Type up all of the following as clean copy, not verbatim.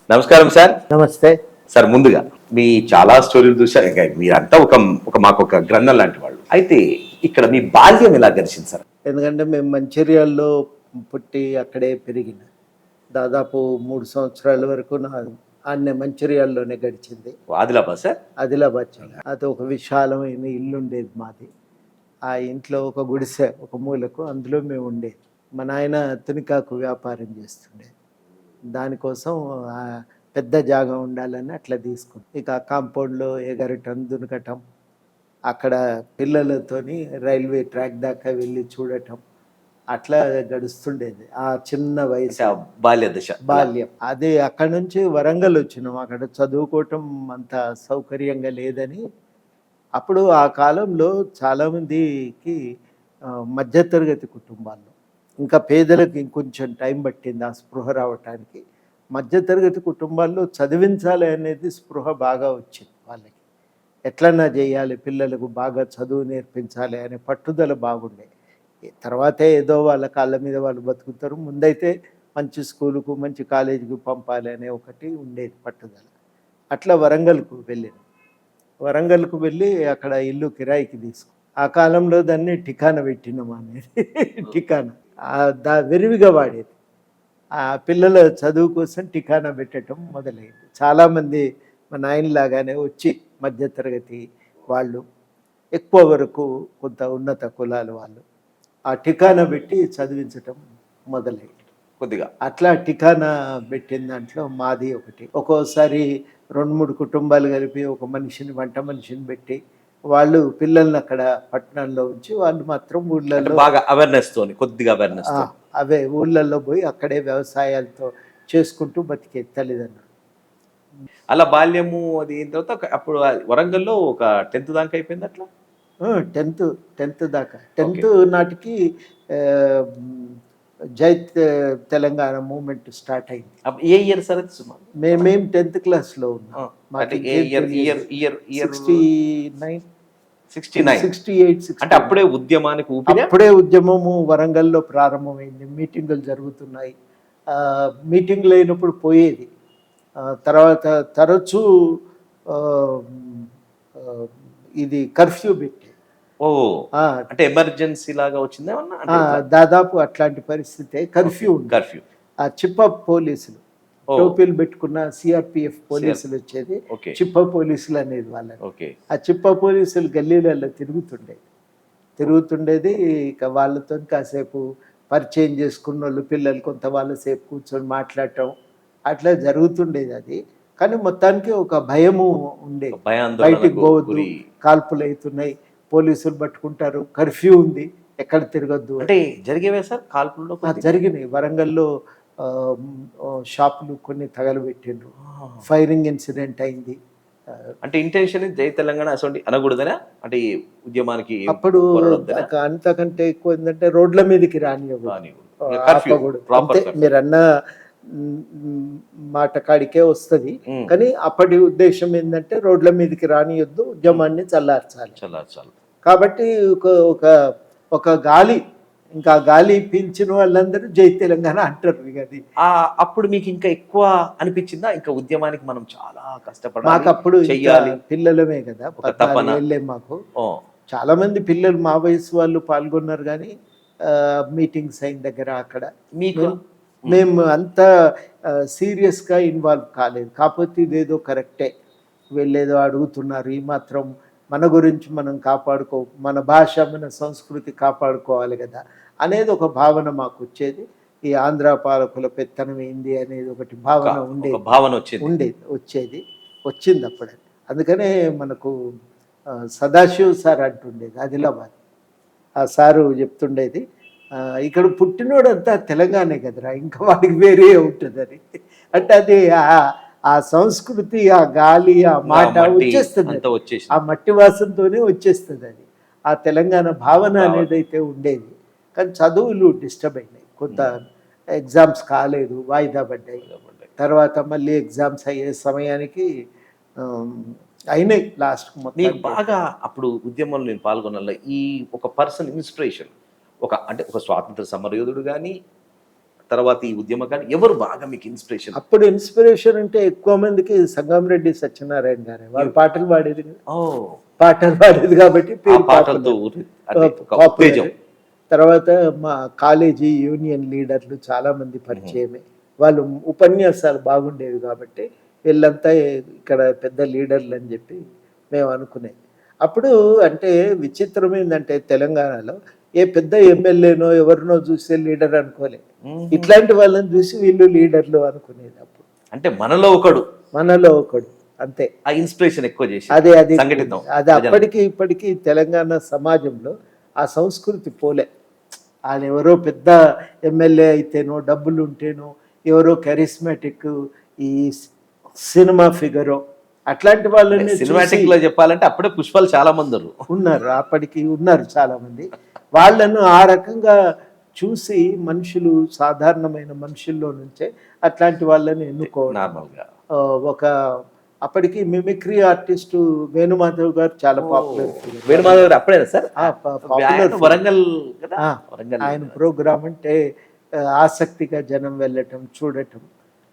నమస్కారం సార్. నమస్తే. సార్ ముందుగా మీ చాలా స్టోరీలు చూశారు. ఇంకా మీరంతా మాకు ఒక గ్రంథం లాంటి వాళ్ళు. అయితే ఇక్కడ మీ బాల్యం ఎలా గడిచింది సార్? ఎందుకంటే మేము మంచిర్యాలలో పుట్టి అక్కడే పెరిగిన. దాదాపు 3 సంవత్సరాల వరకు ఆడనే మంచిర్యాలలోనే గడిచింది. ఆదిలాబాద్ సార్? ఆదిలాబాద్ జిల్లా. అది ఒక విశాలమైన ఇల్లు ఉండేది మాది. ఆ ఇంట్లో ఒక గుడిసె ఒక మూలకు, అందులో మేము ఉండేది. మా నాయన తునికాకు వ్యాపారం చేస్తుండే. దానికోసం పెద్ద జాగా ఉండాలని అట్లా తీసుకున్నాం. ఇక కాంపౌండ్లో ఎగరటం, దునకటం, అక్కడ పిల్లలతోని రైల్వే ట్రాక్ దాకా వెళ్ళి చూడటం, అట్లా గడుస్తుండేది ఆ చిన్న వయసు. బాల్యం అది. అక్కడ నుంచి వరంగల్ వచ్చినాం. అక్కడ చదువుకోవటం అంత సౌకర్యంగా లేదని. అప్పుడు ఆ కాలంలో చాలామందికి మధ్యతరగతి కుటుంబాల్లో, ఇంకా పేదలకు ఇంకొంచెం టైం పట్టింది ఆ స్పృహ రావటానికి. మధ్యతరగతి కుటుంబాల్లో చదివించాలి అనేది స్పృహ బాగా వచ్చింది వాళ్ళకి. ఎట్లన్నా చేయాలి, పిల్లలకు బాగా చదువు నేర్పించాలి అనే పట్టుదల బాగుండే. తర్వాతే ఏదో వాళ్ళ కాళ్ళ మీద వాళ్ళు బతుకుతారు. ముందైతే మంచి స్కూలుకు మంచి కాలేజీకి పంపాలి అనే ఒకటి ఉండేది పట్టుదల. అట్లా వరంగల్కు వెళ్ళాను. వరంగల్కు వెళ్ళి అక్కడ ఇల్లు కిరాయికి తీసుకు. ఆ కాలంలో దాన్ని ఠికానా పెట్టినాం అనేది. ఠికానా విరివిగా వాడేది. ఆ పిల్లల చదువు కోసం ఠికానా పెట్టడం మొదలైంది. చాలామంది మా నాయనలాగానే వచ్చి మధ్యతరగతి వాళ్ళు, ఎక్కువ వరకు కొంత ఉన్నత కులాల వాళ్ళు ఆ ఠికానా పెట్టి చదివించటం మొదలైంది. కొద్దిగా అట్లా ఠికానా పెట్టిన దాంట్లో మాది ఒకటి. ఒక్కోసారి 2-3 కుటుంబాలు కలిపి ఒక మనిషిని, వంట మనిషిని పెట్టి వాళ్ళు పిల్లల్ని అక్కడ పట్టణంలో ఉంచి వాళ్ళు మాత్రం ఊళ్ళల్లో బాగా అవేర్నెస్ తోని, కొద్దిగా అవేర్నెస్ అవే ఊళ్ళల్లో పోయి అక్కడే వ్యవసాయాలతో చేసుకుంటూ బతికే తల్లిదండ్రులు. అలా బాల్యము అది అయిన తర్వాత అప్పుడు వరంగల్లో ఒక 10th దాకా అయిపోయింది అట్లా. 10th దాకా. 10th నాటికి జై తెలంగాణ మూమెంట్ స్టార్ట్ అయింది. ఏ ఇయర్ సార్ అది సుమారు? మేము 10th క్లాస్లో ఉన్నాం. 69 అంటే అప్పుడే ఉద్యమానికి అప్పుడే ఉద్యమము వరంగల్లో ప్రారంభమైంది. మీటింగులు జరుగుతున్నాయి. మీటింగ్లు అయినప్పుడు పోయేది. తర్వాత తరచూ ఇది కర్ఫ్యూ పెట్టి. అంటే ఎమర్జెన్సీ లాగా వచ్చిందా? దాదాపు అట్లాంటి పరిస్థితే. కర్ఫ్యూ. ఆ చిప్ప పోలీసులు, టోపీలు పెట్టుకున్న సిఆర్పిఎఫ్ పోలీసులు వచ్చేది. చిప్ప పోలీసులు అనేది వాళ్ళని. ఆ చిప్ప పోలీసులు గల్లీలలో తిరుగుతుండేది. ఇక వాళ్ళతో కాసేపు పరిచయం చేసుకున్న వాళ్ళు పిల్లలు కొంత వాళ్ళసేపు కూర్చొని మాట్లాడటం అట్లా జరుగుతుండేది. అది కానీ మొత్తానికి ఒక భయము ఉండేది. బయటికి పోవద్దు, కాల్పులు అవుతున్నాయి, పోలీసులు పట్టుకుంటారు, కర్ఫ్యూ ఉంది, ఎక్కడ తిరగద్దు. అంటే జరిగేవే సార్ కాల్పుల్లో? జరిగినాయి. వరంగల్లో షాపులు కొన్ని తగలబెట్టిండ్రు. ఫైరింగ్ ఇన్సిడెంట్ అయింది. అంటే ఇంటెన్షన్ జై తెలంగాణ అసలు అనకూడదనా? అంటే ఉద్యమానికి అప్పుడు అంతకంటే ఎక్కువ ఏంటంటే రోడ్ల మీదకి రానివ్వకూడదు. మీరన్న మాట కాడికే వస్తుంది. కానీ అప్పటి ఉద్దేశం ఏంటంటే రోడ్ల మీదకి రానియొద్దు, ఉద్యమాన్ని చల్లార్చాలి. కాబట్టి ఒక గాలి, ఇంకా గాలి పీల్చిన వాళ్ళందరూ జై తెలంగాణ అంటారు. అది అప్పుడు మీకు ఇంకా ఎక్కువ అనిపించిందా? ఇంకా ఉద్యమానికి మనం చాలా కష్టపడాలి. మాకు అప్పుడు పిల్లలమే కదా, 14 ఏళ్ళే మాకు. చాలా మంది పిల్లలు మా వయసు వాళ్ళు పాల్గొన్నారు. కానీ మీటింగ్స్ అయిన దగ్గర అక్కడ మేము అంత సీరియస్గా ఇన్వాల్వ్ కాలేదు. కాకపోతే ఇదేదో కరెక్టే, వీళ్ళేదో అడుగుతున్నారు, ఈ మాత్రం మన గురించి మనం కాపాడుకో, మన భాష మన సంస్కృతి కాపాడుకోవాలి కదా అనేది ఒక భావన మాకు వచ్చేది. ఈ ఆంధ్ర పాలకుల పెత్తనం ఏంది అనేది ఒకటి భావన వచ్చింది అప్పుడే. అందుకనే మనకు సదాశివ్ సార్ అంటుండేది, ఆదిలాబాద్. ఆ సారు చెప్తుండేది, ఇక్కడ పుట్టినోడంతా తెలంగాణ కదరా, ఇంకా వాడికి వేరే ఉంటుందని. అంటే అది ఆ సంస్కృతి, ఆ గాలి, ఆ మాట వచ్చేస్తుంది. ఆ మట్టి వాసనతోనే వచ్చేస్తుంది అది. ఆ తెలంగాణ భావన అనేది అయితే ఉండేది. కానీ చదువులు డిస్టర్బ్ అయినాయి. కొంత ఎగ్జామ్స్ కాలేదు, వాయిదా పడ్డాయి. తర్వాత మళ్ళీ ఎగ్జామ్స్ అయ్యే సమయానికి అయినాయి లాస్ట్. మీకు బాగా అప్పుడు ఉద్యమంలో నేను పాల్గొనాల ఈ ఒక పర్సన్ ఇన్స్పిరేషన్, అంటే ఒక స్వాతంత్ర సమరయోధుడు కానీ తర్వాత ఈ ఉద్యమకాలు ఎవరు బాగా మీకు ఇన్స్పిరేషన్? అప్పుడు ఇన్స్పిరేషన్ అంటే ఎక్కువ మందికి సంగంరెడ్డి సత్యనారాయణ గారే. వాళ్ళు పాటలు పాడేది కదా. ఓ పాటలు పాడేది కాబట్టి ఆ పేరు పాటలతో అంటే ఒక popular. ఉత్తేజం. తర్వాత మా కాలేజీ యూనియన్ లీడర్లు చాలా మంది పరిచయమే. వాళ్ళు ఉపన్యాసాలు బాగుండేవి కాబట్టి వీళ్ళంతా ఇక్కడ పెద్ద లీడర్లు అని చెప్పి మేము అనుకునేది. అప్పుడు అంటే విచిత్రం ఏంటంటే తెలంగాణలో ఏ పెద్ద ఎమ్మెల్యేనో ఎవరినో చూసే లీడర్ అనుకోలే. ఇట్లాంటి వాళ్ళని చూసి వీళ్ళు లీడర్లు అనుకునేది. అప్పుడు అంటే మనలో ఒకడు, మనలో ఒకడు అంతే. ఆ ఇన్స్పిరేషన్ ఎక్కువ చేసి అదే అది సంఘటితం. అది అప్పటికి ఇప్పటికీ తెలంగాణ సమాజంలో ఆ సంస్కృతి పోలే. ఆయన ఎవరో పెద్ద ఎమ్మెల్యే అయితేనో డబ్బులు ఉంటేనో ఎవరో కరిస్మాటిక్ ఈ సినిమా ఫిగరో అట్లాంటి వాళ్ళని సినిమాటిక్ లో చెప్పాలంటే అప్పుడే పుష్పాలు చాలా మంది ఉన్నారు. అప్పటికి ఉన్నారు చాలా మంది. వాళ్ళను ఆ రకంగా చూసి మనుషులు సాధారణమైన మనుషుల్లో నుంచే అట్లాంటి వాళ్ళని ఎన్నుకోవడం. నార్మల్ గా ఒక అప్పటికి మిమిక్రీ ఆర్టిస్ట్ వేణుమాధవ్ గారు చాలా పాపులర్. వేణుమాధవ్ గారు అప్పుడేనా సార్? పాపులర్ వరంగల్ కదా. ఆయన ప్రోగ్రామ్ అంటే ఆసక్తిగా జనం వెళ్ళటం చూడటం.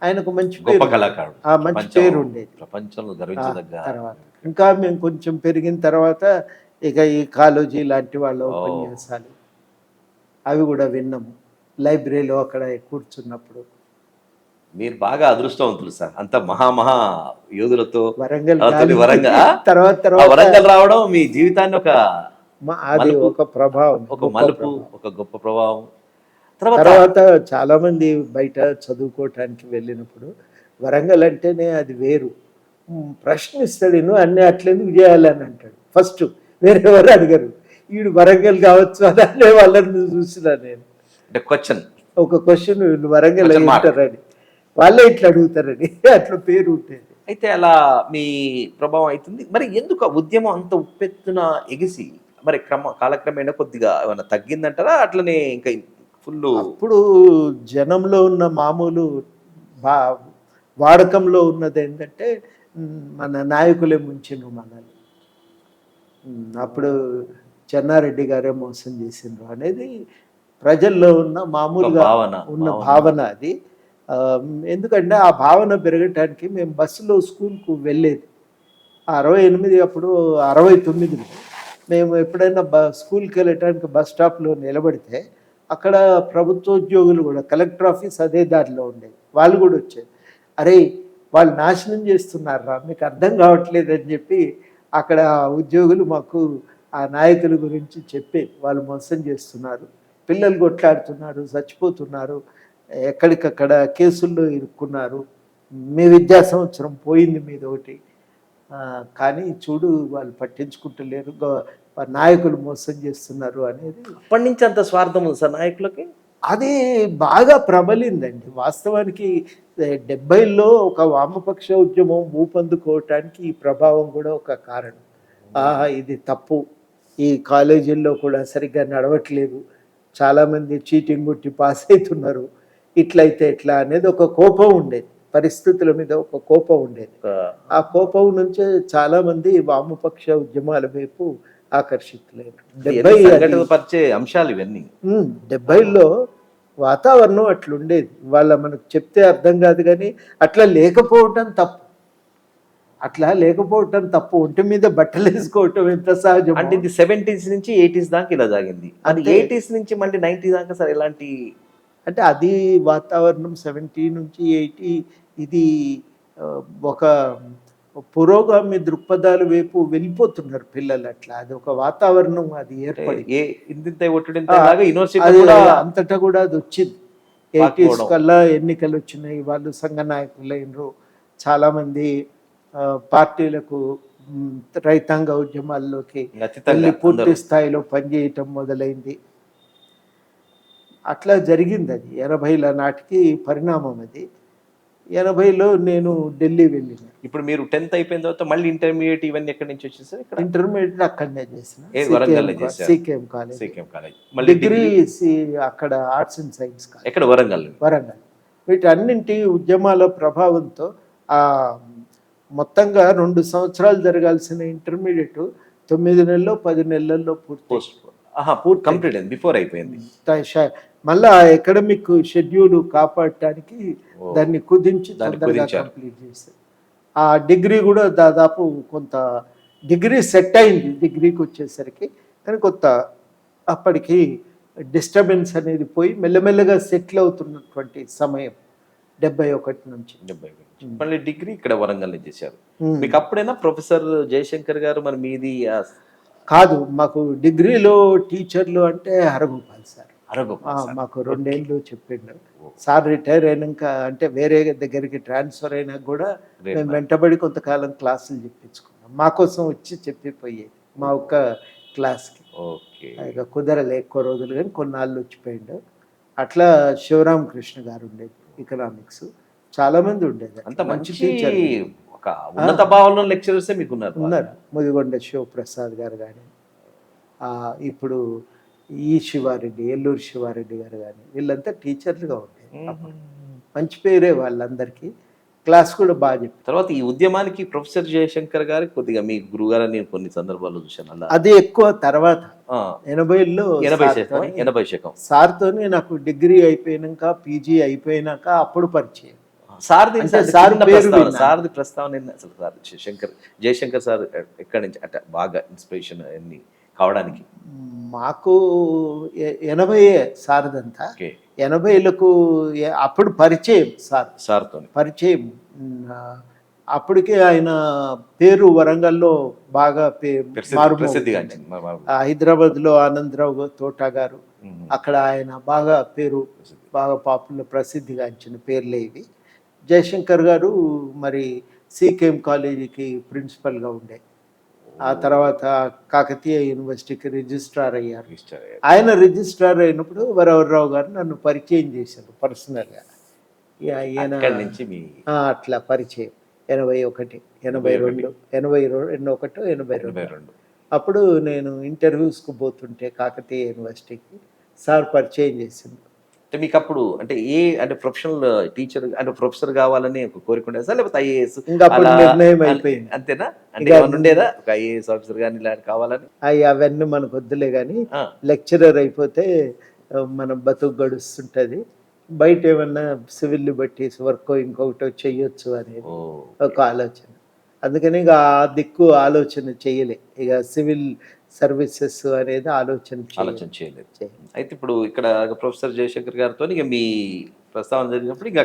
ఆయనకు మంచి గొప్ప పేరు, కళాకారుడు, మంచి పేరు ఉండేది. ప్రపంచంలో గర్వించదగ్గ. తర్వాత ఇంకా మేము కొంచెం పెరిగిన తర్వాత ఇక ఈ కాలేజీ లాంటి వాళ్ళ ఉపన్యాసాలు అవి కూడా విన్నాము లైబ్రరీలో అక్కడ కూర్చున్నప్పుడు. మీరు బాగా అదృష్టవంతులు సార్, అంత మహా యోధులతో వరంగల్ వరంగల్ రావడం మీ జీవితాన్ని ఒక అది ఒక ప్రభావం, ఒక మలుపు, ఒక గొప్ప ప్రభావం. తర్వాత చాలా మంది బయట చదువుకోవటానికి వెళ్ళినప్పుడు వరంగల్ అంటేనే అది వేరు. ప్రశ్నిస్తాడు, నువ్వు అన్నీ అట్లెందుకు చేయాలని అంటాడు ఫస్ట్. వేరెవరు అడిగారు, వీడు వరంగల్ కావచ్చు అని అనే వాళ్ళని చూసినా నేను. అంటే క్వశ్చన్, ఒక క్వశ్చన్, వీళ్ళు వరంగల్ ఉంటారని వాళ్ళే ఇట్లా అడుగుతారని అట్లా పేరు ఉంటుంది. అయితే అలా మీ ప్రభావం అవుతుంది. మరి ఎందుకు ఆ ఉద్యమం అంత ఉప్పెత్తున ఎగిసి మరి కాలక్రమేణా కొద్దిగా ఏమైనా తగ్గిందంటారా? అట్లనే ఇంకా ఫుల్ అప్పుడు జనంలో ఉన్న మామూలు వాడకంలో ఉన్నది ఏంటంటే మన నాయకులే ముంచిండ్రు మనల్ని. అప్పుడు చెన్నారెడ్డి గారే మోసం చేసిండ్రు అనేది ప్రజల్లో ఉన్న మామూలుగా ఉన్న భావన అది. ఎందుకంటే ఆ భావన పెరగటానికి మేము బస్సులో స్కూల్కు వెళ్ళేది 68, అప్పుడు 69 మేము ఎప్పుడైనా స్కూల్కి వెళ్ళటానికి బస్ స్టాప్లో నిలబడితే అక్కడ ప్రభుత్వోద్యోగులు కూడా, కలెక్టర్ ఆఫీస్ అదే దారిలో ఉండేది, వాళ్ళు కూడా వచ్చేది. అరే వాళ్ళు నాశనం చేస్తున్నారా, మీకు అర్థం కావట్లేదు అని చెప్పి అక్కడ ఉద్యోగులు మాకు ఆ నాయకుల గురించి చెప్పేది. వాళ్ళు మోసం చేస్తున్నారు, పిల్లలు కొట్లాడుతున్నారు, చచ్చిపోతున్నారు, ఎక్కడికక్కడ కేసుల్లో ఇరుక్కున్నారు, మీ విద్యా సంవత్సరం పోయింది మీదొకటి, కానీ చూడు వాళ్ళు పట్టించుకుంటలేరు, నాయకులు మోసం చేస్తున్నారు అనేది. అప్పటి నుంచి అంత స్వార్థం ఉంది సార్ నాయకులకి. అది బాగా ప్రబలిందండి. వాస్తవానికి 70లో ఒక వామపక్ష ఉద్యమం ఊపందుకోవటానికి ఈ ప్రభావం కూడా ఒక కారణం. ఇది తప్పు, ఈ కాలేజీల్లో కూడా సరిగ్గా నడవట్లేదు, చాలామంది చీటింగ్ కొట్టి పాస్ అవుతున్నారు, ఇట్లయితే ఎట్లా అనేది ఒక కోపం ఉండేది, పరిస్థితుల మీద ఒక కోపం ఉండేది. ఆ కోపం నుంచే చాలా మంది వామపక్ష ఉద్యమాల వైపు ఆకర్షితులైన. 70 అంశాలు ఇవన్నీ. 70లో వాతావరణం అట్లుండేది. వాళ్ళ మనకు చెప్తే అర్థం కాదు, కానీ అట్లా లేకపోవటం తప్పు. అట్లా లేకపోవటం తప్పు. ఒంటి మీద బట్టలు వేసుకోవటం ఎంత సహజం. అంటే ఇది 70s నుంచి 80s దాకా ఇలా సాగింది. అది 80s నుంచి మళ్ళీ 90s దాకా సార్ ఎలాంటి అంటే అది వాతావరణం 70 నుంచి 80 ఇది ఒక పురోగామి దృక్పథాల వైపు వెళ్ళిపోతున్నారు పిల్లలు. అట్లా అది ఒక వాతావరణం అది ఏర్పడి అంతటా కూడా అది వచ్చింది. 80s కల్లా ఎన్నికలు వచ్చినాయి, వాళ్ళు సంఘ నాయకులు అయినరు, చాలామంది పార్టీలకు రైతాంగ ఉద్యమాల్లోకి వెళ్ళి పూర్తి స్థాయిలో పనిచేయటం మొదలైంది. అట్లా జరిగింది. అది 80ల నాటికి పరిణామం. అది 80లో నేను ఢిల్లీ వెళ్ళిన. ఇప్పుడు మీరు 10th అయిపోయిన తర్వాత మళ్ళీ ఇంటర్మీడియట్ ఇవన్నీ ఎక్కడి నుంచి వచ్చేసారు? ఇంటర్మీడియట్ అక్కడనే చేసిన, సికేఎం కాలేజ్. డిగ్రీ అక్కడ ఆర్ట్స్ అండ్ సైన్స్ కాలేజ్, ఎక్కడ? వరంగల్. వీటన్నింటి ఉద్యమాల ప్రభావంతో మొత్తంగా 2 సంవత్సరాలు జరగాల్సిన ఇంటర్మీడియట్ 9 నెలల్లో 10 నెలల్లో పూర్తి. పూర్తి కంప్లీట్ అయింది, బిఫోర్ అయిపోయింది. మళ్ళా అకాడమిక్ షెడ్యూల్ కాపాడటానికి దాన్ని కుదించి దాన్ని తొందరగా కుదించారు. కంప్లీట్ చేశారు. ఆ డిగ్రీ కూడా దాదాపు కొంత డిగ్రీ సెట్ అయింది డిగ్రీకి వచ్చేసరికి, కానీ కొంత అప్పటికి డిస్టర్బెన్స్ అనేది పోయి మెల్లమెల్లగా సెటిల్ అవుతున్నటువంటి సమయం 71 నుంచి. 70 మళ్ళీ డిగ్రీ ఇక్కడ వరంగల్ చేశారు. మీకు అప్పుడైనా ప్రొఫెసర్ జయశంకర్ గారు మరి మీది కాదు, మాకు డిగ్రీలో టీచర్లు అంటే హరగోపాల్ సార్. అరగోపాల్ సార్. మాకు 2 ఏళ్ళు చెప్పిండు సార్. రిటైర్ అయినాక అంటే వేరే దగ్గరికి ట్రాన్స్ఫర్ అయినా కూడా మేము వెంటబడి కొంతకాలం క్లాసులు చెప్పించుకున్నాం. మా కోసం వచ్చి చెప్పిపోయేది మా ఒక్క క్లాస్కి. ఓకే. ఇక కుదరలే ఎక్కువ రోజులు, కానీ కొన్నాళ్ళు వచ్చిపోయిండు. అట్లా శివరామకృష్ణ గారు ఉండేది ఎకనామిక్స్, చాలా మంది ఉండేది. అంత మంచి టీచర్, ఒక ఉన్నత భావంలో లెక్చరర్సే మీకు ఉన్నారు. ముదిగొండ శివప్రసాద్ గారు కానీ, ఇప్పుడు ఈ శివారెడ్డి, ఏల్లూరు శివారెడ్డి గారు కానీ, వీళ్ళంతా టీచర్లుగా ఉండేది. మంచి పేరే వాళ్ళందరికీ. క్లాస్ కూడా బాగా చెప్పారు. తర్వాత ఈ ఉద్యమానికి ప్రొఫెసర్ జయశంకర్ గారు కొద్దిగా మీ గురువు గారు నేను కొన్ని సందర్భాల్లో చూశాను. అలా అది ఎక్కువ తర్వాత 80లో 80 సార్తోనే నాకు డిగ్రీ అయిపోయినాక పీజీ అయిపోయినాక అప్పుడు పరిచయం. సార్ది సార్ది ప్రస్తావన అసలు సార్ జయశంకర్ సార్ ఎక్కడి నుంచి అంటే బాగా ఇన్స్పిరేషన్ అన్ని కావడానికి? మాకు 80 సార్దంతా 80లకు అప్పుడు పరిచయం సార్తో పరిచయం. అప్పటికే ఆయన పేరు వరంగల్లో బాగా హైదరాబాద్లో ఆనందరావు తోట గారు, అక్కడ ఆయన బాగా పేరు, బాగా పాపులర్, ప్రసిద్ధిగాంచిన పేర్లే ఇవి. జయశంకర్ గారు మరి సికేఎం కాలేజీకి ప్రిన్సిపల్గా ఉండే, ఆ తర్వాత కాకతీయ యూనివర్సిటీకి రిజిస్ట్రార్ అయ్యారు. ఆయన రిజిస్ట్రార్ అయినప్పుడు వరవరరావు గారు నన్ను పరిచయం చేశారు పర్సనల్గా. అట్లా పరిచయం 81, 82, 82 అప్పుడు నేను ఇంటర్వ్యూస్కు పోతుంటే కాకతీయ యూనివర్సిటీకి సార్ పరిచయం చేసింది. అంటే మీకు అప్పుడు అంటే అంటే ప్రొఫెషనల్ టీచర్ అంటే ప్రొఫెసర్ కావాలని ఒక కోరిక ఉండేదా, లేకపోతే ఐఏఎస్ నిర్ణయం అయిపోయింది అంతేనా? అంటే ఏమన్నా ఉండేదా ఒక ఐఏఎస్ ఆఫీసర్ కానీ ఇలా కావాలని? అవన్నీ మనకు వద్దులే కానీ లెక్చరర్ అయిపోతే మన బతుకు గడుస్తుంటది, బయట ఏమన్నా సివిల్ బట్టి వర్క్ ఇంకొకటి చెయ్యొచ్చు అనేది ఒక ఆలోచన. అందుకని ఇక ఆ దిక్కు ఆలోచన చేయలే, ఇక సివిల్ సర్వీసెస్ అనేది ఆలోచన చేయలేదు. అయితే ఇప్పుడు ఇక్కడ ప్రొఫెసర్ జయశంకర్ గారితో ఇక మీ ప్రస్తావన జరిగినప్పుడు ఇక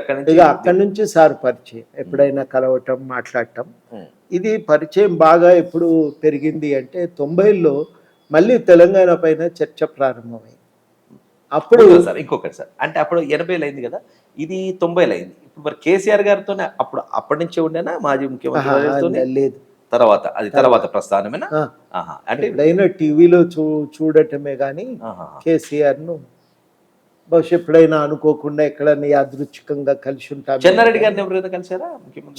అక్కడి నుంచి సార్ పరిచయం, ఎప్పుడైనా కలవటం, మాట్లాడటం. ఇది పరిచయం బాగా ఎప్పుడు పెరిగింది అంటే 90లో మళ్ళీ తెలంగాణ పైన చర్చ ప్రారంభమైంది. అప్పుడు సార్ ఇంకొకటి సార్, అంటే అప్పుడు 80లో అయింది కదా, ఇది 90లో అయింది. ఇప్పుడు మరి కేసీఆర్ గారితోనే అప్పటి నుంచే ఉండేనా మాజీ ముఖ్యమంత్రి? లేదు, తర్వాత అది తర్వాత ప్రస్థానమేనా? అంటే ఎప్పుడైనా టీవీలో చూడటమే కానీ కేసీఆర్ను బహుశా ఎప్పుడైనా అనుకోకుండా ఎక్కడైనా యాదృచ్ఛికంగా కలిసి ఉంటాం. చెన్నారెడ్డి గారిని ఎవరైనా కలిసారా?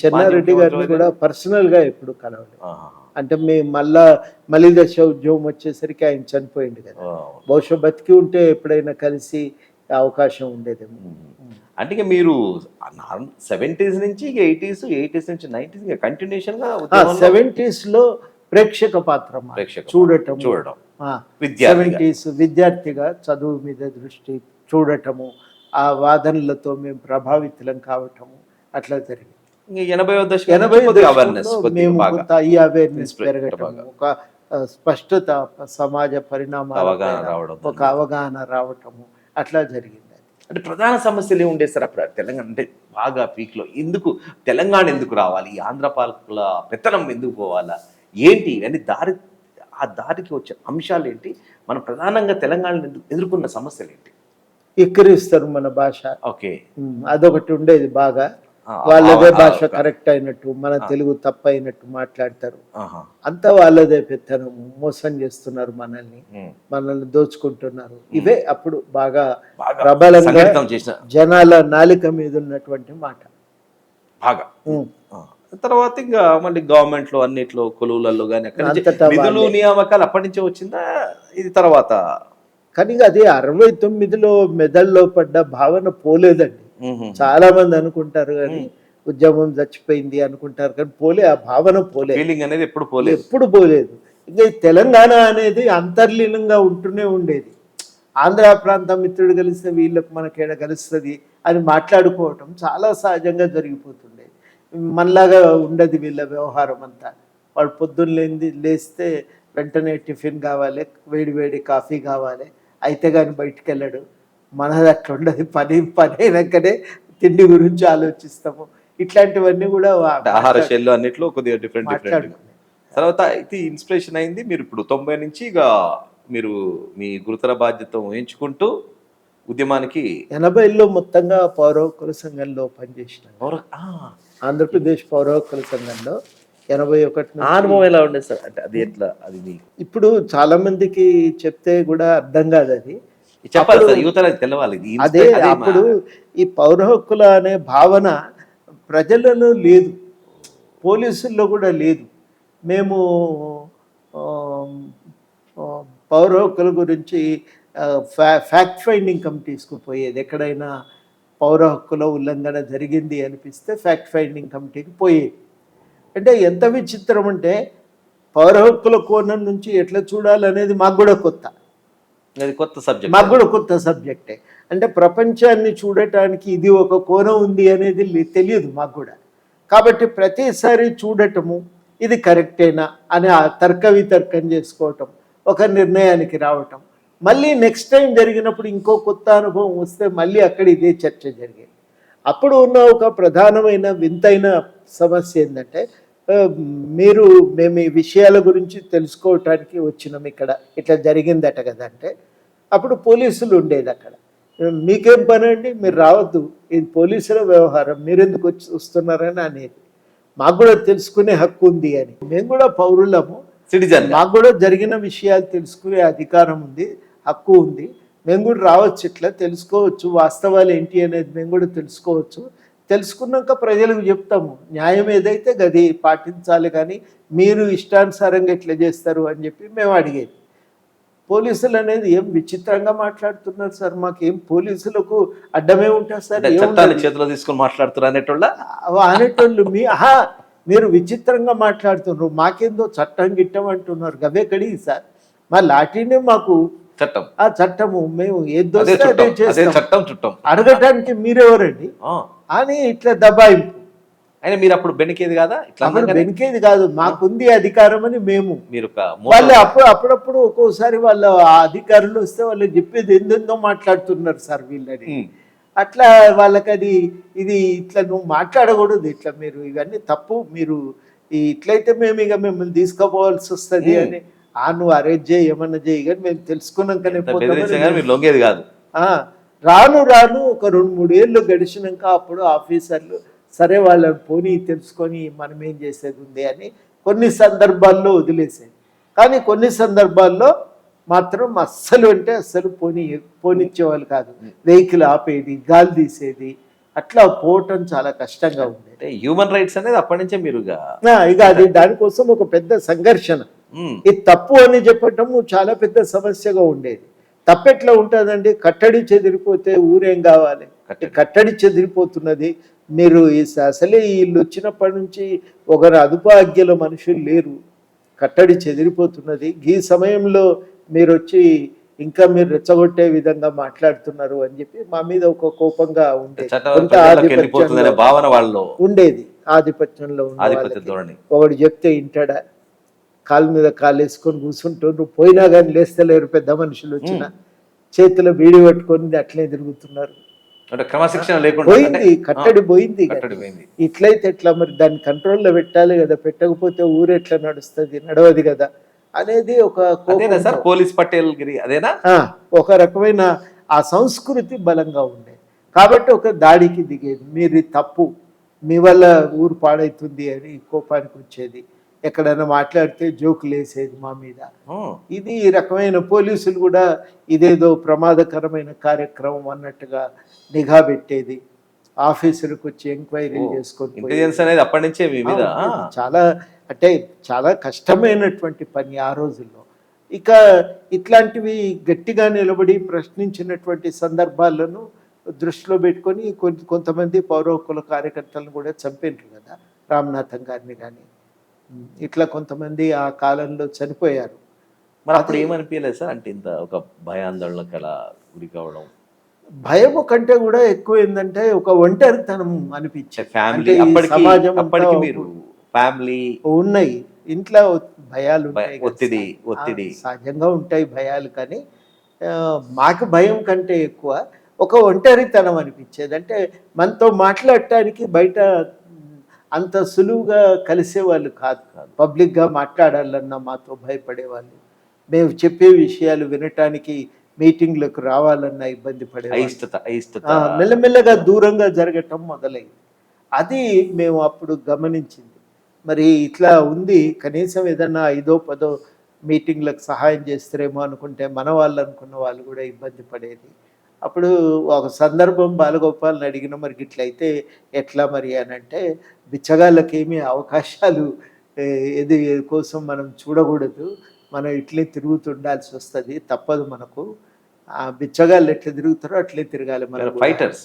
చెన్నారెడ్డి గారిని కూడా పర్సనల్గా ఎప్పుడు కలవలేదు. అంటే మేము మళ్ళీ దశ ఉద్యోగం వచ్చేసరికి ఆయన చనిపోయింది కదా, బహుశా బతికి ఉంటే ఎప్పుడైనా కలిసి అవకాశం ఉండేదేమో. అంటే మీరు 70s నుంచి 80s నుంచి 90s కంటిన్యూషన్ గా 70sలో ప్రేక్షక పాత్ర చూడటం 70s విద్యార్థిగా చదువు మీద దృష్టి చూడటము, ఆ వాదనలతో మేము ప్రభావితులం కావటము అట్లా జరిగింది. 80 మేము ఈ అవేర్నెస్ పెరగటం, ఒక స్పష్టత, సమాజ పరిణామాల ఒక అవగాహన రావటము అట్లా జరిగింది. అంటే ప్రధాన సమస్యలు ఏమి ఉండేది సార్ అప్పుడు తెలంగాణ అంటే బాగా పీక్లో? ఎందుకు తెలంగాణ ఎందుకు రావాలి, ఆంధ్ర పాలకుల పెత్తనం ఎందుకు పోవాలా, ఏంటి ఇవన్నీ ఆ దారికి వచ్చే అంశాలు ఏంటి, మనం ప్రధానంగా తెలంగాణ ఎదుర్కొన్న సమస్యలు ఏంటి? ఎక్కిరిస్తారు మన భాష. ఓకే, అదొకటి ఉండేది బాగా. వాళ్ళదే భాష కరెక్ట్ అయినట్టు, మన తెలుగు తప్పు అయినట్టు మాట్లాడతారు. అంతా వాళ్ళదే పెత్తనం, మోసం చేస్తున్నారు మనల్ని దోచుకుంటున్నారు. ఇవే అప్పుడు బాగా ప్రబలంగా జనాల నాలిక మీద ఉన్నటువంటి మాట బాగా. తర్వాత ఇంకా మళ్ళీ గవర్నమెంట్ లో అన్నిట్లో కొలువులలో కానీ నిధులు నియామకాలు అప్పటి నుంచే వచ్చిందా ఇది తర్వాత? కానీ అది 69లో మెదడులో పడ్డ భావన పోలేదండి. చాలా మంది అనుకుంటారు కానీ ఉద్యమం చచ్చిపోయింది అనుకుంటారు కానీ ఆ భావన పోలేదు, ఫీలింగ్ అనేది ఎప్పుడు పోలేదు. ఇంకా ఈ తెలంగాణ అనేది అంతర్లీనంగా ఉంటూనే ఉండేది. ఆంధ్ర ప్రాంతం మిత్రుడు కలిస్తే వీళ్ళకు మనకేడ కలుస్తుంది అని మాట్లాడుకోవటం చాలా సహజంగా జరిగిపోతుండేది. మనలాగా ఉండదు వీళ్ళ వ్యవహారం అంతా. వాడు పొద్దున్న లేస్తే వెంటనే టిఫిన్ కావాలి, వేడి వేడి కాఫీ కావాలి, అయితే కానీ బయటికి వెళ్ళడు. మనది అట్లా ఉండదు. పని అయినాకనే తిండి గురించి ఆలోచిస్తాము. ఇట్లాంటివన్నీ కూడా ఆహార శైలిలో అన్నిట్లో కొద్దిగా డిఫరెంట్ మాట్లాడుకునే. తర్వాత ఇది ఇన్స్పిరేషన్ అయింది. మీరు ఇప్పుడు 90 నుంచి ఇక మీరు మీ గురుతర బాధ్యత వహించుకుంటూ ఉద్యమానికి 80లో మొత్తంగా పౌర హక్కుల సంఘంలో పనిచేసినాను. పౌర- ఆ, ఆంధ్రప్రదేశ్ పౌర హక్కుల సంఘంలో 81 ఆ నుంచి. అనుభవం ఎలా ఉండేది సార్? అంటే అది ఎట్లా అది మీకు ఇప్పుడు చాలా మందికి చెప్తే కూడా అర్థం కాదు అది. చెప్పాలి అప్పుడు- సార్, యువత తెలవాలి ఇది అదే అప్పుడు ఈ పౌర హక్కుల అనే భావన ప్రజలలో లేదు, పోలీసుల్లో కూడా లేదు. మేము ఆ, ఆ, పౌర హక్కుల గురించి ఫ్యాక్ట్ ఫైండింగ్ కమిటీస్కు పోయేది. ఎక్కడైనా పౌర హక్కుల ఉల్లంఘన జరిగింది అనిపిస్తే ఫ్యాక్ట్ ఫైండింగ్ కమిటీకి పోయేది. అంటే ఎంత విచిత్రం అంటే పౌర హక్కుల కోణం నుంచి ఎట్లా చూడాలనేది మాకు కూడా కొత్త. అది కొత్త సబ్జెక్ట్. మాకు కూడా కొత్త సబ్జెక్టే. అంటే ప్రపంచాన్ని చూడటానికి ఇది ఒక కోణం ఉంది అనేది తెలియదు మాకు కూడా. కాబట్టి ప్రతిసారి చూడటము ఇది కరెక్టేనా అని ఆ తర్క వితర్కం చేసుకోవటం, ఒక నిర్ణయానికి రావటం, మళ్ళీ నెక్స్ట్ టైం జరిగినప్పుడు ఇంకో కొత్త అనుభవం వస్తే మళ్ళీ అక్కడ ఇదే చర్చ జరిగేది. అప్పుడు ఉన్న ఒక ప్రధానమైన వింతైన సమస్య ఏంటంటే మేము ఈ విషయాల గురించి తెలుసుకోవటానికి వచ్చినాం, ఇక్కడ ఇట్లా జరిగిందట కదా అంటే అప్పుడు పోలీసులు ఉండేది అక్కడ. మీకేం పని అండి, మీరు రావద్దు, ఇది పోలీసుల వ్యవహారం, మీరెందుకు వస్తున్నారని అనేది. మాకు కూడా తెలుసుకునే హక్కు ఉంది అని. మేము కూడా పౌరులము, సిటిజన్ మాకు కూడా జరిగిన విషయాలు తెలుసుకునే అధికారం ఉంది, హక్కు ఉంది. మేము కూడా రావచ్చు, ఇట్లా తెలుసుకోవచ్చు, వాస్తవాలు ఏంటి అనేది మేము కూడా తెలుసుకోవచ్చు. తెలుసుకున్నాక ప్రజలకు చెప్తాము, న్యాయం ఏదైతే గది పాటించాలి, కానీ మీరు ఇష్టానుసారంగా ఎట్లా చేస్తారు అని చెప్పి మేము అడిగేది. పోలీసులు అనేది ఏం విచిత్రంగా మాట్లాడుతున్నారు సార్, మాకేం పోలీసులకు అడ్డమే ఉంటుంది సార్, చట్టాన్ని చేతిలో తీసుకొని మాట్లాడుతున్నారు అనేటోళ్ళ అనేటోళ్ళు మీరు విచిత్రంగా మాట్లాడుతున్నారు, మాకేందో చట్టం గిట్టం అంటున్నారు. గవే కడిగి సార్, మా లాఠీనే మాకు చట్టం, ఆ చట్టము, మేము ఏదో అదే చట్టం చుట్టం అడగటానికి మీరెవరండి అని ఇట్లా దబాయింపు. అయినా మీరు అప్పుడు బెనికేది కాదా? ఇట్లా వెనికేది కాదు, మాకుంది అధికారం అని మేము. మీరు వాళ్ళు అప్పుడప్పుడు ఒక్కోసారి వాళ్ళ ఆ అధికారులు వస్తే వాళ్ళు చెప్పేది ఎందెందో మాట్లాడుతున్నారు సార్ వీళ్ళని. అట్లా వాళ్ళకి అది ఇది ఇట్లా నువ్వు మాట్లాడకూడదు, ఇట్లా మీరు ఇవన్నీ తప్పు, మీరు ఇట్లయితే మేము ఇక మిమ్మల్ని తీసుకుపోవాల్సి వస్తుంది అని. నువ్వు అరేంజ్ చేయి, ఏమన్నా చేయి, కానీ మేము తెలుసుకున్నాకనే మీరు లొంగేది కాదు. రాను ఒక 2-3 ఏళ్ళు గడిచినాక అప్పుడు ఆఫీసర్లు సరే వాళ్ళని పోనీ తెలుసుకొని మనం ఏం చేసేది ఉంది అని కొన్ని సందర్భాల్లో వదిలేసేది. కానీ కొన్ని సందర్భాల్లో మాత్రం అస్సలు అంటే అస్సలు పోనిచ్చేవాళ్ళు కాదు. వెహికల్ ఆపేది, గాలి తీసేది, అట్లా పోవటం చాలా కష్టంగా ఉండేది. హ్యూమన్ రైట్స్ అనేది అప్పటి నుంచే మీరు ఇక అది దానికోసం ఒక పెద్ద సంఘర్షణ. ఇది తప్పు అని చెప్పటము చాలా పెద్ద సమస్యగా ఉండేది. తప్పెట్లా ఉంటుందండి, కట్టడి చెదిరిపోతే ఊరేం కావాలి, కట్టడి చెదిరిపోతున్నది. మీరు అసలే వీళ్ళు వచ్చినప్పటి నుంచి ఒకరు అదుపు ఆజ్ఞలో మనుషులు లేరు, కట్టడి చెదిరిపోతున్నది. ఈ సమయంలో మీరు వచ్చి ఇంకా మీరు రెచ్చగొట్టే విధంగా మాట్లాడుతున్నారు అని చెప్పి మా మీద ఒక కోపంగా ఉండేది. కొంత ఉండేది, ఆధిపత్యంలో ఒకడు చెప్తే ఇంటాడా, కాలు మీద కాలు వేసుకొని కూర్చుంటున్నారు, పోయినా కానీ లేస్తలేరు. పెద్ద మనుషులు వచ్చిన చేతిలో బీడి పట్టుకొని అట్లే తిరుగుతున్నారు. క్రమశిక్షణ లేకుండా పోయింది, కట్టడి పోయింది. ఇట్లయితే ఎట్లా, మరి దాన్ని కంట్రోల్లో పెట్టాలి కదా, పెట్టకపోతే ఊరు ఎట్లా నడుస్తుంది, నడవది కదా అనేది ఒక పోలీస్ పటేల్ గిరి అదేనా ఒక రకమైన ఆ సంస్కృతి బలంగా ఉండేది. కాబట్టి ఒక దాడికి దిగేది, మీరు తప్పు, మీ వల్ల ఊరు పాడైతుంది అని కోపానికి వచ్చేది. ఎక్కడైనా మాట్లాడితే జోకులు వేసేది మా మీద. ఇది ఈ రకమైన పోలీసులు కూడా ఇదేదో ప్రమాదకరమైన కార్యక్రమం అన్నట్టుగా నిఘా పెట్టేది. ఆఫీసులకు వచ్చి ఎంక్వైరీలు చేసుకొని అప్పటి నుంచే చాలా అంటే చాలా కష్టమైనటువంటి పని ఆ రోజుల్లో. ఇక ఇట్లాంటివి గట్టిగా నిలబడి ప్రశ్నించినటువంటి సందర్భాలను దృష్టిలో పెట్టుకొని కొంతమంది పౌర హక్కుల కార్యకర్తలను కూడా చంపినారు కదా, రామ్నాథం గారిని కానీ ఇట్లా కొంతమంది ఆ కాలంలో చనిపోయారు. మరి అప్పుడు ఏమనిపించలేదు సార్, అంటే ఇంత ఒక భయాందోళనకు అలా గురి కావడం? భయము కంటే కూడా ఎక్కువ ఏంటంటే ఒక ఒంటరితనం అనిపించేది. ఫ్యామిలీ అంటే ఈ అప్పటికి సమాజం అంతా అప్పటికి మీరు ఫ్యామిలీ ఉన్నాయి. ఇంట్లో భయాలు ఉంటాయి కదా ఒత్తిడి సార్. ఒత్తిడి సహజంగా ఉంటాయి భయాలు, కానీ మాకు భయం కంటే ఎక్కువ ఒక ఒంటరితనం అనిపించేది. అంటే మనతో మాట్లాడటానికి బయట అంత సులువుగా కలిసేవాళ్ళు కాదు. పబ్లిక్గా మాట్లాడాలన్నా మాతో భయపడేవాళ్ళు. మేము చెప్పే విషయాలు వినటానికి మీటింగ్లకు రావాలన్నా ఇబ్బంది పడేవాళ్ళు. అయిష్టత మెల్లమెల్లగా దూరంగా జరగటం మొదలైంది. అది మేము అప్పుడు గమనించింది. మరి ఇట్లా ఉంది, కనీసం ఏదన్నా 5దో 10దో మీటింగ్లకు సహాయం చేస్తారేమో అనుకుంటే మన వాళ్ళు అనుకున్న వాళ్ళు కూడా ఇబ్బంది పడేది. అప్పుడు ఒక సందర్భం బాలగోపాల్ని అడిగిన, మరి ఇట్లయితే ఎట్లా మరి అని అంటే, బిచ్చగాళ్ళకేమీ అవకాశాలు ఏది కోసం మనం చూడకూడదు, మనం ఇట్లే తిరుగుతుండాల్సి వస్తుంది, తప్పదు మనకు. ఆ బిచ్చగాళ్ళు ఎట్లా తిరుగుతారో అట్లే తిరగాలి మనం కూడా. ఫైటర్స్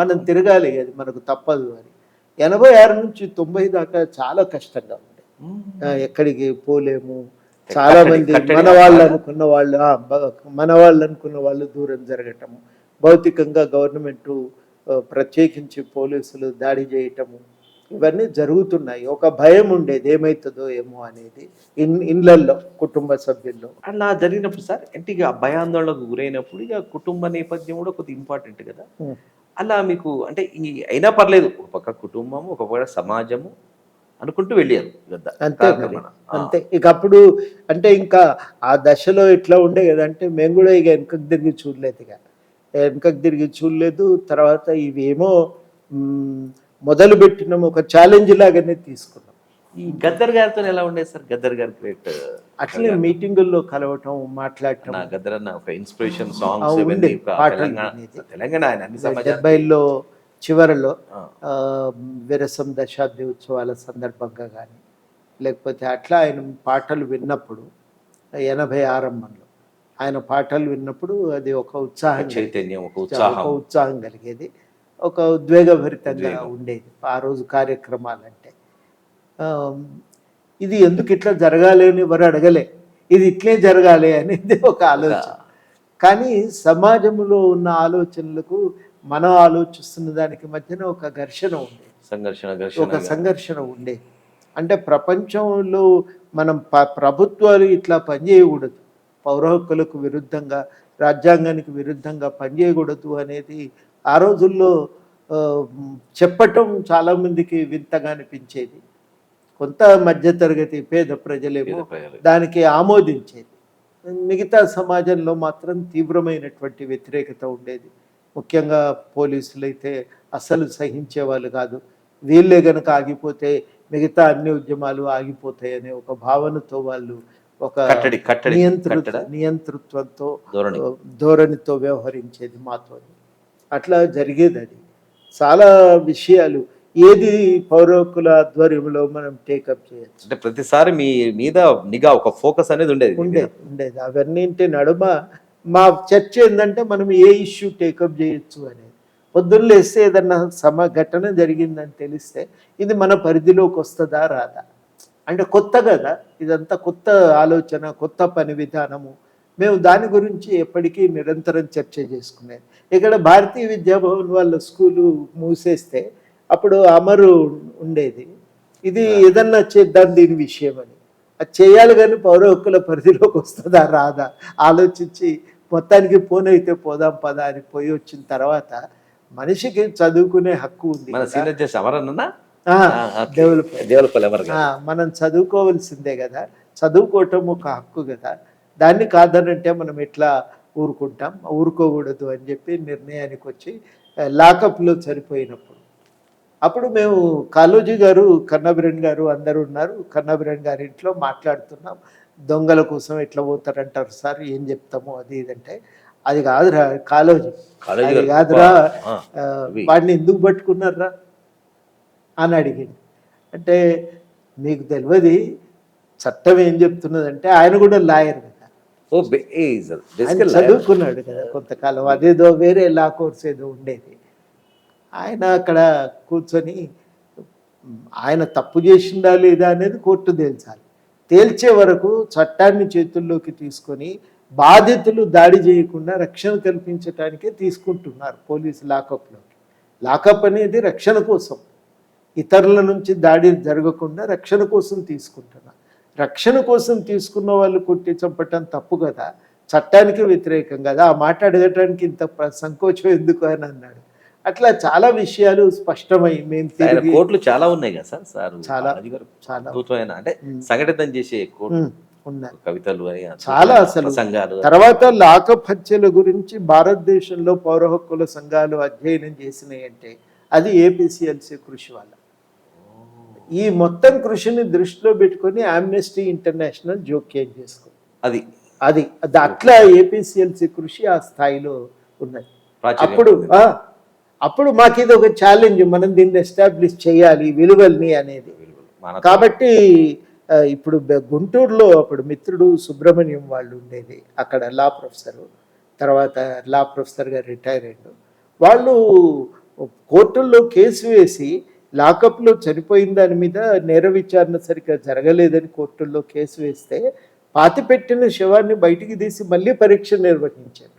మనం తిరగాలి, అది మనకు తప్పదు అని. 86 నుంచి 90 దాకా చాలా కష్టంగా ఉండే. ఎక్కడికి పోలేము. చాలా మంది మన వాళ్ళు అనుకున్న వాళ్ళు మన వాళ్ళు అనుకున్న వాళ్ళు దూరం జరగటము, భౌతికంగా గవర్నమెంట్ ప్రత్యేకించి పోలీసులు దాడి చేయటము, ఇవన్నీ జరుగుతున్నాయి. ఒక భయం ఉండేది, ఏమవుతుందో ఏమో అనేది ఇండ్లల్లో, కుటుంబ సభ్యుల్లో. అలా జరిగినప్పుడు సార్, అంటే ఇక భయాందోళనకు గురైనప్పుడు ఇక కుటుంబ నేపథ్యం కూడా కొద్దిగా ఇంపార్టెంట్ కదా. అలా మీకు అంటే ఈ అయినా పర్లేదు, ఒక పక్క కుటుంబము, ఒక పక్క సమాజము అనుకుంటూ వెళ్ళారు అంతే మరి. అంతే ఇక అప్పుడు అంటే ఇంకా ఆ దశలో ఎట్లా ఉండే కదంటే, మేము కూడా ఇక వెనకకు తిరిగి చూడలేదు. ఇక వెనకకు తిరిగి చూడలేదు. తర్వాత ఇవేమో మొదలు పెట్టినాం, ఒక ఛాలెంజ్ లాగానే తీసుకున్నాం. ఈ గద్దర్ గారితో ఎలా ఉండేది సార్? గద్దర్ గారి గ్రేట్ అట్లనే మీటింగుల్లో కలవటం, మాట్లాడటం. గద్దర్ అన్న ఒక ఇన్స్పిరేషన్ సాంగ్స్ తెలంగాణ ఆయన అన్ని సమాజాలు 70లో చివరిలో విరసం దశాబ్ది ఉత్సవాల సందర్భంగా కానీ, లేకపోతే అట్లా ఆయన పాటలు విన్నప్పుడు 80 ఆరంభంలో ఆయన పాటలు విన్నప్పుడు అది ఒక ఉత్సాహం, చైతన్యం, ఒక ఉత్సాహం కలిగేది, ఒక ఉద్వేగభరితంగా ఉండేది ఆ రోజు కార్యక్రమాలంటే. ఇది ఎందుకు ఇట్లా జరగాలి అని ఎవరు అడగలే, ఇది ఇట్లే జరగాలి అనేది ఒక ఆలోచన. కానీ సమాజంలో ఉన్న ఆలోచనలకు మనం ఆలోచిస్తున్న దానికి మధ్యన ఒక ఘర్షణ ఉండేది, ఒక సంఘర్షణ ఉండేది. అంటే ప్రపంచంలో మనం ప్రభుత్వాలు ఇట్లా పనిచేయకూడదు, పౌర హక్కులకు విరుద్ధంగా, రాజ్యాంగానికి విరుద్ధంగా పనిచేయకూడదు అనేది ఆ రోజుల్లో చెప్పటం చాలామందికి వింతగా అనిపించేది. కొంత మధ్యతరగతి పేద ప్రజలేమో దానికి ఆమోదించేది. మిగతా సమాజంలో మాత్రం తీవ్రమైనటువంటి వ్యతిరేకత ఉండేది. ముఖ్యంగా పోలీసులు అయితే అసలు సహించేవాళ్ళు కాదు. వీళ్ళే గనక ఆగిపోతే మిగతా అన్ని ఉద్యమాలు ఆగిపోతాయనే ఒక భావనతో వాళ్ళు ఒక నియంతృత్వంతో ధోరణితో వ్యవహరించేది మాతో. అట్లా జరిగేది. అది చాలా విషయాలు ఏది పౌర హక్కుల ఆధ్వర్యంలో మనం టేకప్ చేయొచ్చు అంటే ప్రతిసారి మీ మీద నిఘా, ఒక ఫోకస్ అనేది ఉండేది. అవన్నీ నడుమ మా చర్చ ఏంటంటే, మనం ఏ ఇష్యూ టేకప్ చేయొచ్చు అనేది. పొద్దున్న లేస్తే ఏదన్నా ఘటన జరిగిందని తెలిస్తే ఇది మన పరిధిలోకి వస్తుందా రాదా, అంటే కొత్త కదా, ఇదంతా కొత్త ఆలోచన, కొత్త పని విధానము. మేము దాని గురించి ఎప్పటికీ నిరంతరం చర్చ చేసుకునేది. ఇక్కడ భారతీయ విద్యాభవన్ వాళ్ళ స్కూలు మూసేస్తే అప్పుడు అమరు ఉండేది, ఇది ఏదన్నా చేద్దాం దీని విషయం అని. అది చేయాలి, కానీ పౌర హక్కుల పరిధిలోకి వస్తుందా రాదా ఆలోచించి మొత్తానికి పోనైతే పోదాం పదా అని పోయి వచ్చిన తర్వాత, మనిషికి చదువుకునే హక్కు ఉంది, మనం చదువుకోవాల్సిందే కదా, చదువుకోవటం ఒక హక్కు కదా, దాన్ని కాదనంటే మనం ఎట్లా ఊరుకుంటాం, ఊరుకోకూడదు అని చెప్పి నిర్ణయానికి వచ్చి లాకప్లో చనిపోయినప్పుడు అప్పుడు మేము కాళోజీ గారు, కన్నబిరన్ గారు అందరూ ఉన్నారు. కన్నబిరన్ గారి ఇంట్లో మాట్లాడుతున్నాం, దొంగల కోసం ఎట్లా పోతారంటారు సార్, ఏం చెప్తాము అది ఇదంటే, అది కాదురా కాళోజీ, అది కాదురా, వాడిని ఎందుకు పట్టుకున్నారా అని అడిగింది. అంటే మీకు తెలియదు చట్టం ఏం చెప్తున్నదంటే, ఆయన కూడా లాయర్ కదా, చదువుకున్నాడు కదా కొంతకాలం, అదేదో వేరే లా కోర్స్ ఏదో ఉండేది. ఆయన అక్కడ కూర్చొని ఆయన తప్పు చేసిందా లేదా అనేది కోర్టు తేల్చాలి. తేల్చే వరకు చట్టాన్ని చేతుల్లోకి తీసుకొని బాధితులు దాడి చేయకుండా రక్షణ కల్పించడానికే తీసుకుంటున్నారు పోలీసు లాకప్లోకి. లాకప్ అనేది రక్షణ కోసం, ఇతరుల నుంచి దాడి జరగకుండా రక్షణ కోసం తీసుకుంటున్నారు. రక్షణ కోసం తీసుకున్న వాళ్ళు కొట్టి చంపటం తప్పు కదా, చట్టానికి వ్యతిరేకం కదా. ఆ మాట అడగటానికి ఇంత సంకోచం ఎందుకు అని అన్నాడు. అట్లా చాలా విషయాలు స్పష్టమై మేము తిరిగి కోర్టులు చాలా ఉన్నాయి కదా సార్. సార్ చాలా బాలాజీ గారు చాలా అద్భుతమైన అంటే సంఘటితం చేసే కోర్టు ఉన్నాయి కవితలు అని చాలా అసలు. ప్రసంగాలు. తర్వాత లాకప్ హత్యల గురించి భారతదేశంలో పౌర హక్కుల సంఘాలు అధ్యయనం చేసినాయి అంటే అది ఏపీసీఎల్సీ కృషి వల్ల. ఈ మొత్తం కృషిని దృష్టిలో పెట్టుకొని ఆమ్నెస్టీ ఇంటర్నేషనల్ జోక్యం చేసుకుంది. అది అది అది అట్లా ఏపీసీఎల్సీ కృషి ఆ స్థాయిలో ఉన్నది. ప్రాచుర్యం అప్పుడు మాకు ఇది ఒక ఛాలెంజ్, మనం దీన్ని ఎస్టాబ్లిష్ చేయాలి విలువల్ని అనేది. కాబట్టి ఇప్పుడు గుంటూరులో అప్పుడు మిత్రుడు సుబ్రహ్మణ్యం వాళ్ళు ఉండేది, అక్కడ లా ప్రొఫెసరు, తర్వాత లా ప్రొఫెసర్గా రిటైర్ అయ్యాడు. వాళ్ళు కోర్టుల్లో కేసు వేసి లాకప్లో చనిపోయిన దాని మీద నేర విచారణ సరిగ్గా జరగలేదని కోర్టుల్లో కేసు వేస్తే పాతిపెట్టిన శవాన్ని బయటికి తీసి మళ్ళీ పరీక్ష నిర్వహించారు.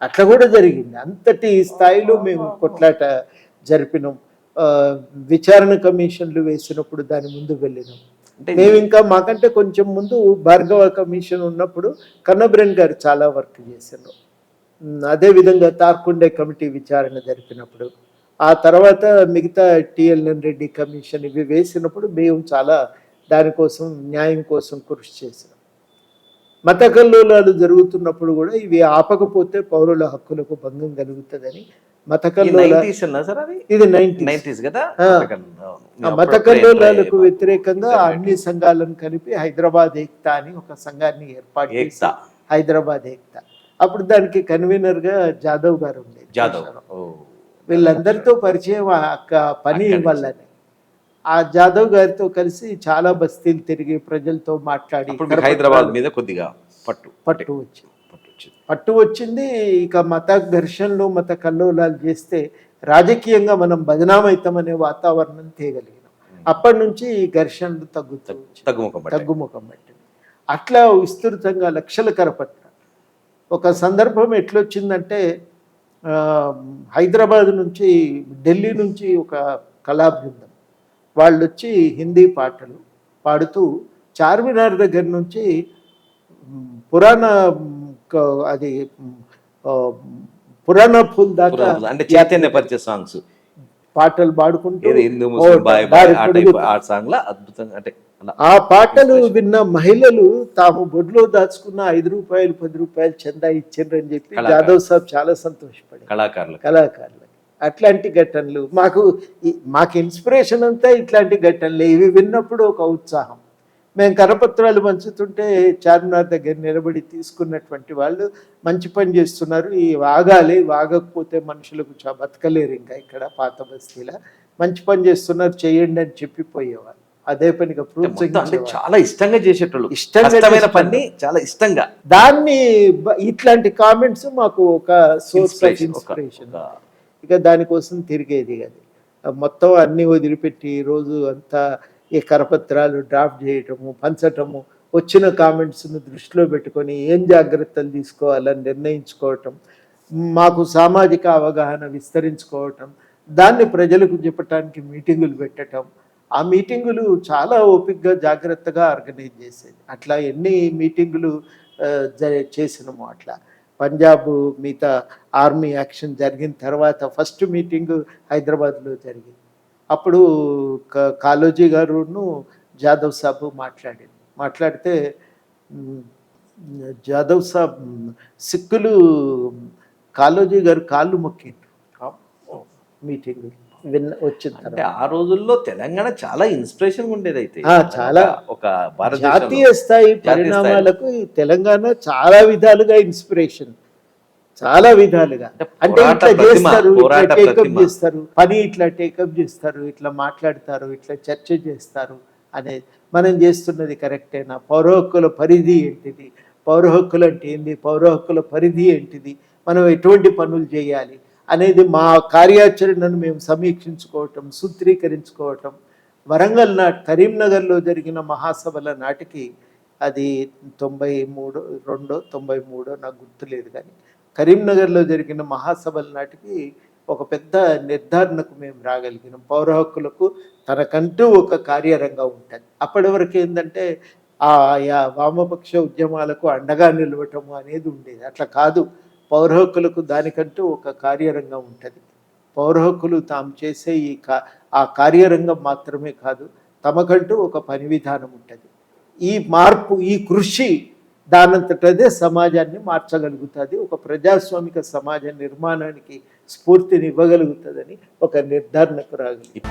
అట్లా కూడా జరిగింది. అంతటి స్థాయిలో మేము కొట్లాట జరిపినాం. విచారణ కమిషన్లు వేసినప్పుడు దాని ముందు వెళ్ళినాం. మేము ఇంకా మాకంటే కొంచెం ముందు భార్గవ కమిషన్ ఉన్నప్పుడు కన్నబ్రెన్ గారు చాలా వర్క్ చేశారు. అదేవిధంగా తార్కుండే కమిటీ విచారణ జరిపినప్పుడు, ఆ తర్వాత మిగతా టిఎల్ఎన్ రెడ్డి కమిషన్ ఇవి వేసినప్పుడు మేము చాలా దానికోసం న్యాయం కోసం కృషి చేసినాం. మత కల్లోలాలు జరుగుతున్నప్పుడు కూడా ఇవి ఆపకపోతే పౌరుల హక్కులకు భంగం కలుగుతుందని మత ఇది 90s కదా. మత కల్లోలాలకు వ్యతిరేకంగా అన్ని సంఘాలను కలిపి హైదరాబాద్ ఏక్తా అని ఒక సంఘాన్ని ఏర్పాటు చేసి హైదరాబాద్ ఏక్తా. అప్పుడు దానికి కన్వీనర్ గా జాదవ్ గారు ఉండేది. వీళ్ళందరితో పరిచయం పని వల్లనే ఆ జాదవ్ గారితో కలిసి చాలా బస్తీలు తిరిగి ప్రజలతో మాట్లాడి హైదరాబాద్ మీద కొద్దిగా పట్టు వచ్చింది. ఇక మత ఘర్షణలు మత కల్లోలాలు చేస్తే రాజకీయంగా మనం బదనామవుతామనే వాతావరణం తేగలిగినాం. అప్పటి నుంచి ఈ ఘర్షణలు తగ్గుముఖం పట్టింది. అట్లా విస్తృతంగా లక్షల కరపత్రాలు. ఒక సందర్భం ఎట్లొచ్చిందంటే హైదరాబాద్ నుంచి ఢిల్లీ నుంచి ఒక కళా బృందం వాళ్ళు వచ్చి హిందీ పాటలు పాడుతూ చార్మినార్ దగ్గర నుంచి పురాణ ఫుల్ దాకా అంటే చైతన్య పరిచయ సాంగ్స్ పాటలు పాడుకుంటూ ఆ పాటలు విన్న మహిళలు తాము బొడ్లో దాచుకున్న 5 రూపాయలు 10 రూపాయలు చందా ఇచ్చిండ్రని చెప్పి జాదవ్ సాబ్ చాలా సంతోషపడి కళాకారులు. అట్లాంటి ఘటనలు మాకు ఇన్స్పిరేషన్ అంతా ఇట్లాంటి ఘటనలే. ఇవి విన్నప్పుడు ఒక ఉత్సాహం. మేము కరపత్రాలు పంచుతుంటే చార్మినార్ దగ్గర నిలబడి తీసుకున్నటువంటి వాళ్ళు మంచి పని చేస్తున్నారు, ఈ వాగాలి, వాగకపోతే మనుషులకు బతకలేరు ఇంకా ఇక్కడ పాత బస్తీలా, మంచి పని చేస్తున్నారు చేయండి అని చెప్పిపోయేవాళ్ళు. అదే పనిగా చాలా ఇష్టంగా చేసేటోళ్ళు, ఇష్టమైన పని చాలా ఇష్టంగా. దాన్ని ఇట్లాంటి కామెంట్స్ మాకు ఒక సోర్స్ ఆఫ్ ఇన్స్పిరేషన్. ఇక దానికోసం తిరిగేది అది మొత్తం అన్నీ వదిలిపెట్టి రోజు అంతా ఈ కరపత్రాలు డ్రాఫ్ట్ చేయటము, పంచటము, వచ్చిన కామెంట్స్ను దృష్టిలో పెట్టుకొని ఏం జాగ్రత్తలు తీసుకోవాలని నిర్ణయించుకోవటం, మాకు సామాజిక అవగాహన విస్తరించుకోవటం, దాన్ని ప్రజలకు చెప్పటానికి మీటింగులు పెట్టడం. ఆ మీటింగులు చాలా ఓపికగా జాగ్రత్తగా ఆర్గనైజ్ చేసేది. అట్లా ఎన్ని మీటింగులు చేసినాము. అట్లా పంజాబ్ మిగతా ఆర్మీ యాక్షన్ జరిగిన తర్వాత ఫస్ట్ మీటింగ్ హైదరాబాద్లో జరిగింది. అప్పుడు కాళోజీ గారును జాదవ్ సాబ్ మాట్లాడితే జాదవ్ సాబ్ సిక్కులు కాళోజీ గారు కాళ్ళు మొక్కిండ్రు మీటింగ్ వచ్చింది. ఆ రోజుల్లో తెలంగాణ చాలా ఇన్స్పిరేషన్ ఉండేది. అయితే చాలా ఒక జాతీయ స్థాయి పరిణామాలకు తెలంగాణ చాలా విధాలుగా ఇన్స్పిరేషన్, చాలా విధాలుగా. అంటే ఇట్లా చేస్తారు, ఇట్లా టేకప్ చేస్తారు, పని ఇట్లా టేకప్ చేస్తారు, ఇట్లా మాట్లాడతారు, ఇట్లా చర్చ చేస్తారు అనేది. మనం చేస్తున్నది కరెక్టేనా, పౌర హక్కుల పరిధి ఏంటిది, పౌర హక్కులు అంటే ఏంది, పౌర హక్కుల పరిధి ఏంటిది, మనం ఎటువంటి పనులు చేయాలి అనేది మా కార్యాచరణను మేము సమీక్షించుకోవటం, సూత్రీకరించుకోవటం, కరీంనగర్లో జరిగిన మహాసభల నాటికి అది 93 నాకు గుర్తులేదు, కానీ కరీంనగర్లో జరిగిన మహాసభల నాటికి ఒక పెద్ద నిర్ధారణకు మేము రాగలిగినాం. పౌర హక్కులకు తనకంటూ ఒక కార్యరంగం ఉంటుంది. అప్పటి వరకు ఏంటంటే వామపక్ష ఉద్యమాలకు అండగా నిలవటము అనేది ఉండేది. అట్లా కాదు, పౌర హక్కులకు దానికంటూ ఒక కార్యరంగం ఉంటుంది. పౌర హక్కులు తాము చేసే ఆ కార్యరంగం మాత్రమే కాదు, తమకంటూ ఒక పని విధానం ఉంటుంది. ఈ మార్పు, ఈ కృషి దానంతటదే సమాజాన్ని మార్చగలుగుతుంది, ఒక ప్రజాస్వామిక సమాజ నిర్మాణానికి స్ఫూర్తిని ఇవ్వగలుగుతుందని ఒక నిర్ధారణకు రాగలిగింది.